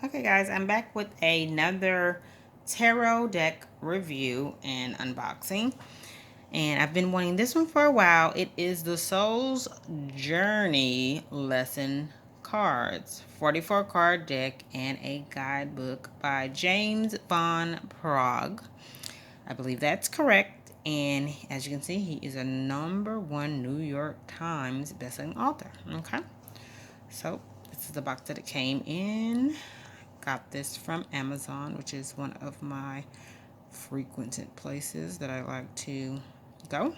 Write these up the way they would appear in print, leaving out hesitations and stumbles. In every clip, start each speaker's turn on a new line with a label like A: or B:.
A: Okay, guys, I'm back with another tarot deck review and unboxing. And I've been wanting this one for a while. It is the Soul's Journey Lesson Cards, 44 card deck and a guidebook by James von Praagh. I believe that's correct. And as you can see, he is a #1 New York Times bestselling author. Okay, so this is the box that it came in. Got this from Amazon, which is one of my frequented places that I like to go.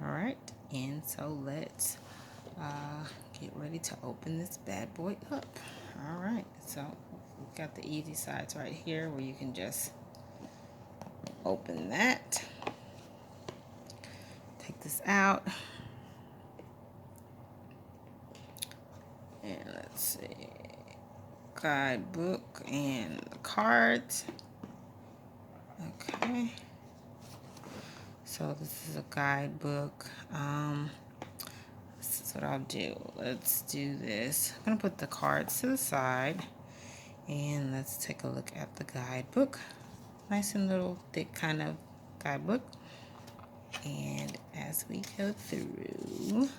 A: All right, and so let's get ready to open this bad boy up. All right, so we've got the easy sides right here where you can just open that. Take this out. And let's see. Guidebook and the cards. Okay. So this is a guidebook. This is what I'll do. Let's do this. I'm going to put the cards to the side. And let's take a look at the guidebook. Nice and little thick kind of guidebook. And as we go through,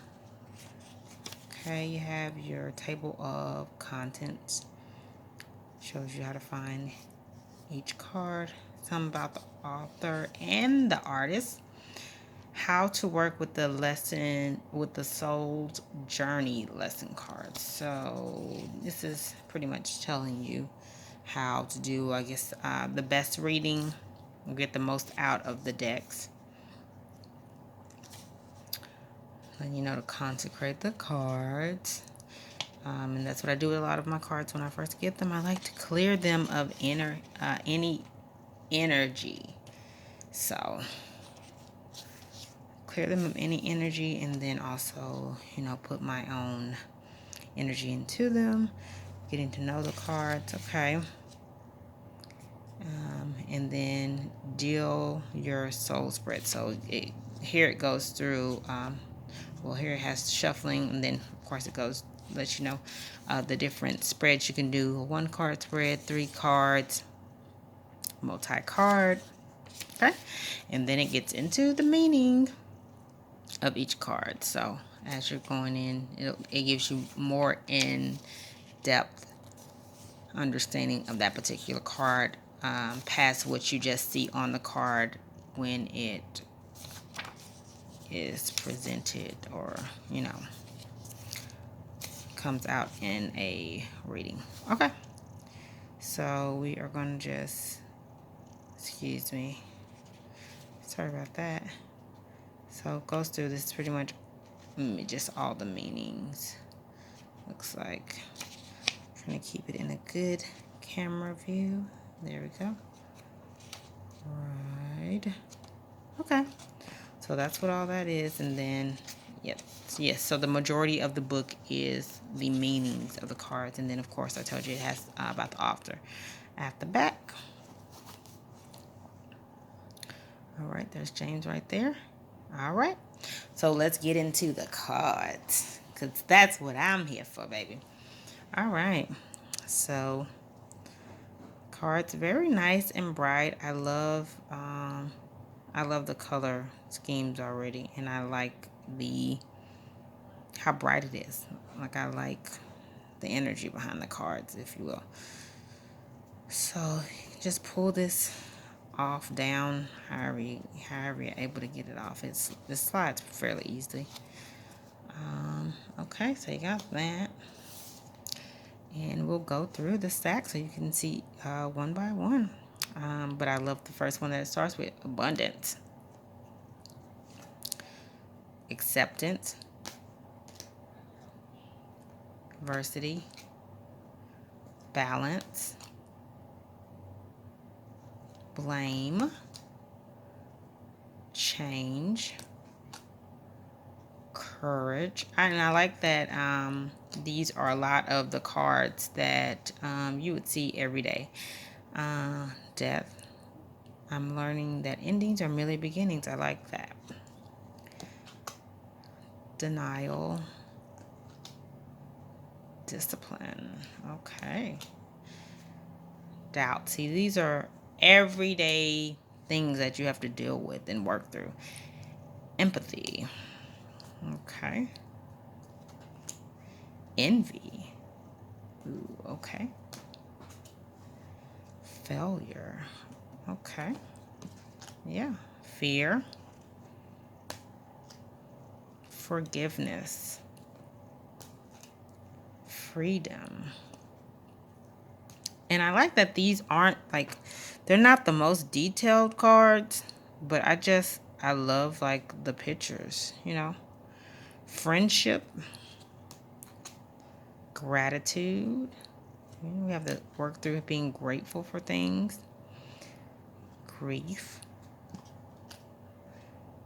A: okay, you have your table of contents. Shows you how to find each card. Something about the author and the artist. How to work with the lesson, with the Soul's Journey lesson cards. So this is pretty much telling you how to do, I guess, the best reading, get the most out of the decks. And you know to consecrate the cards. And that's what I do with a lot of my cards when I first get them. I like to clear them of any energy. So clear them of any energy, and then also, you know, put my own energy into them, getting to know the cards. Okay. And then deal your soul spread. So here it goes through, well, here it has shuffling, and then of course it goes, lets you know the different spreads you can do. A 1-card spread, 3 cards, multi-card. Okay. And then it gets into the meaning of each card. So as you're going in, it gives you more in-depth understanding of that particular card, past what you just see on the card when it is presented, or, you know, comes out in a reading. Okay, so we are going to just, excuse me, sorry about that. So it goes through this pretty much just all the meanings. Looks like I'm trying to keep it in a good camera view. There we go. Right. Okay. So that's what all that is. And then, yep. Yes. So the majority of the book is the meanings of the cards. And then, of course, I told you it has about the author at the back. All right. There's James right there. All right. So let's get into the cards, because that's what I'm here for, baby. All right. So cards, very nice and bright. I love the color schemes already, and I like how bright it is. Like, I like the energy behind the cards, if you will. So just pull this off, down, however you're able to get it off. It slides fairly easily. Okay, so you got that. And we'll go through the stack so you can see one by one. But I love the first one that it starts with: abundance, acceptance, adversity, balance, blame, change, courage. And I like that these are a lot of the cards that you would see every day. Death. I'm learning that endings are merely beginnings. I like that. Denial. Discipline. Okay. Doubt. See, these are everyday things that you have to deal with and work through. Empathy. Okay. Envy. Ooh, okay. Failure. Okay. Yeah. Fear. Forgiveness. Freedom. And I like that these aren't like, they're not the most detailed cards, but I love like the pictures, you know. Friendship. Gratitude. We have to work through being grateful for things. Grief.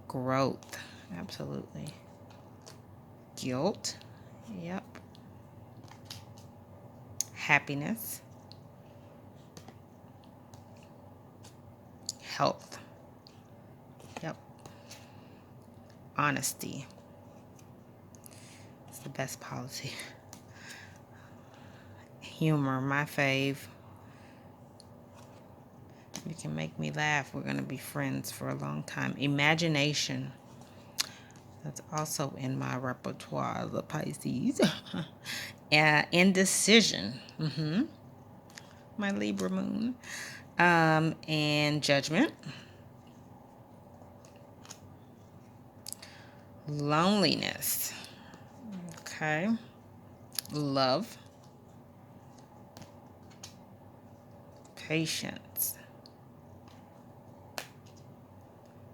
A: Growth. Absolutely. Guilt. Yep. Happiness. Health. Yep. Honesty. It's the best policy. Humor, my fave. You can make me laugh. We're going to be friends for a long time. Imagination. That's also in my repertoire, the Pisces. Indecision. My Libra moon. And judgment. Loneliness. Okay. Love. Patience.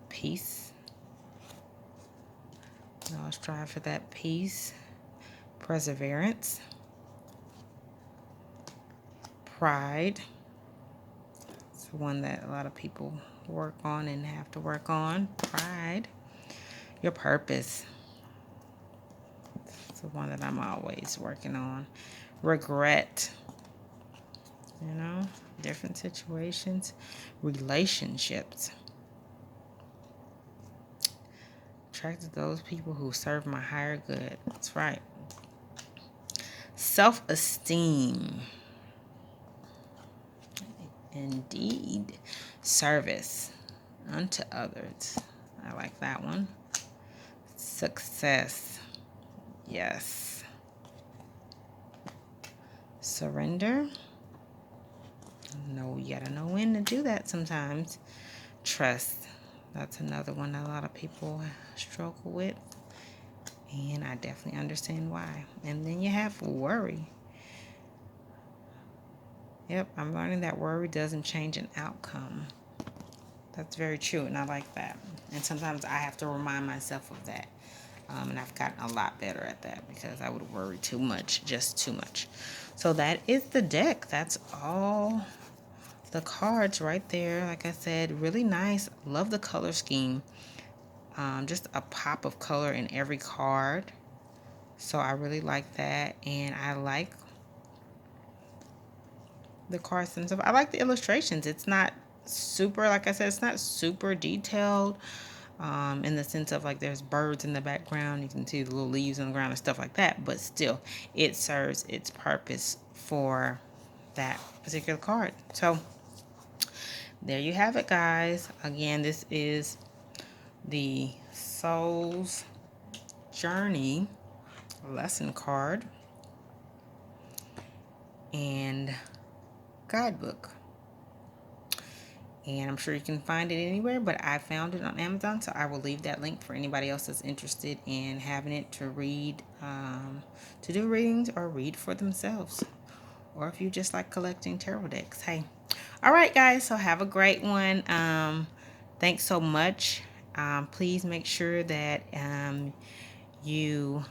A: Peace. I'll strive for that peace. Perseverance. Pride. It's the one that a lot of people work on and have to work on. Pride. Your purpose. It's the one that I'm always working on. Regret. You know, different situations. Relationships. Attracted to those people who serve my higher good. That's right. Self-esteem. Indeed. Service unto others. I like that one. Success. Yes. Surrender. No, you gotta know when to do that sometimes. Trust. That's another one that a lot of people struggle with. And I definitely understand why. And then you have worry. Yep, I'm learning that worry doesn't change an outcome. That's very true, and I like that. And sometimes I have to remind myself of that. And I've gotten a lot better at that because I would worry too much, just too much. So that is the deck. That's all the cards right there. Like I said, really nice. Love the color scheme. Just a pop of color in every card. So I really like that. And I like the cards themselves. I like the illustrations. It's not super, like I said, it's not super detailed. In the sense of like there's birds in the background. You can see the little leaves on the ground and stuff like that. But still, it serves its purpose for that particular card. So there you have it, guys. Again, this is the Soul's Journey lesson card and guidebook. And I'm sure you can find it anywhere, but I found it on Amazon, so I will leave that link for anybody else that's interested in having it to read, to do readings or read for themselves. Or if you just like collecting tarot decks, hey. All right, guys, so have a great one. Thanks so much. Please make sure that you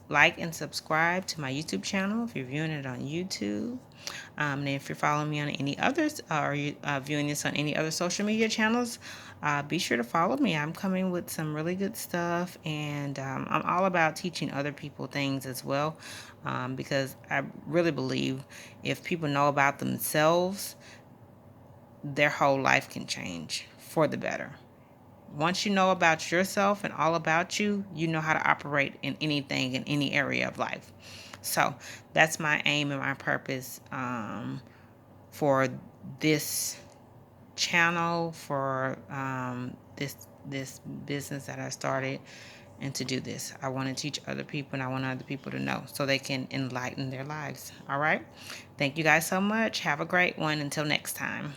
A: like and subscribe to my YouTube channel if you're viewing it on YouTube. And if you're following me on any others, or you viewing this on any other social media channels, be sure to follow me. I'm coming with some really good stuff, and I'm all about teaching other people things as well, because I really believe if people know about themselves, their whole life can change for the better. Once you know about yourself and all about you, you know how to operate in anything, in any area of life. So that's my aim and my purpose for this channel, for this business that I started, and to do this. I want to teach other people, and I want other people to know so they can enlighten their lives. All right. Thank you guys so much. Have a great one. Until next time.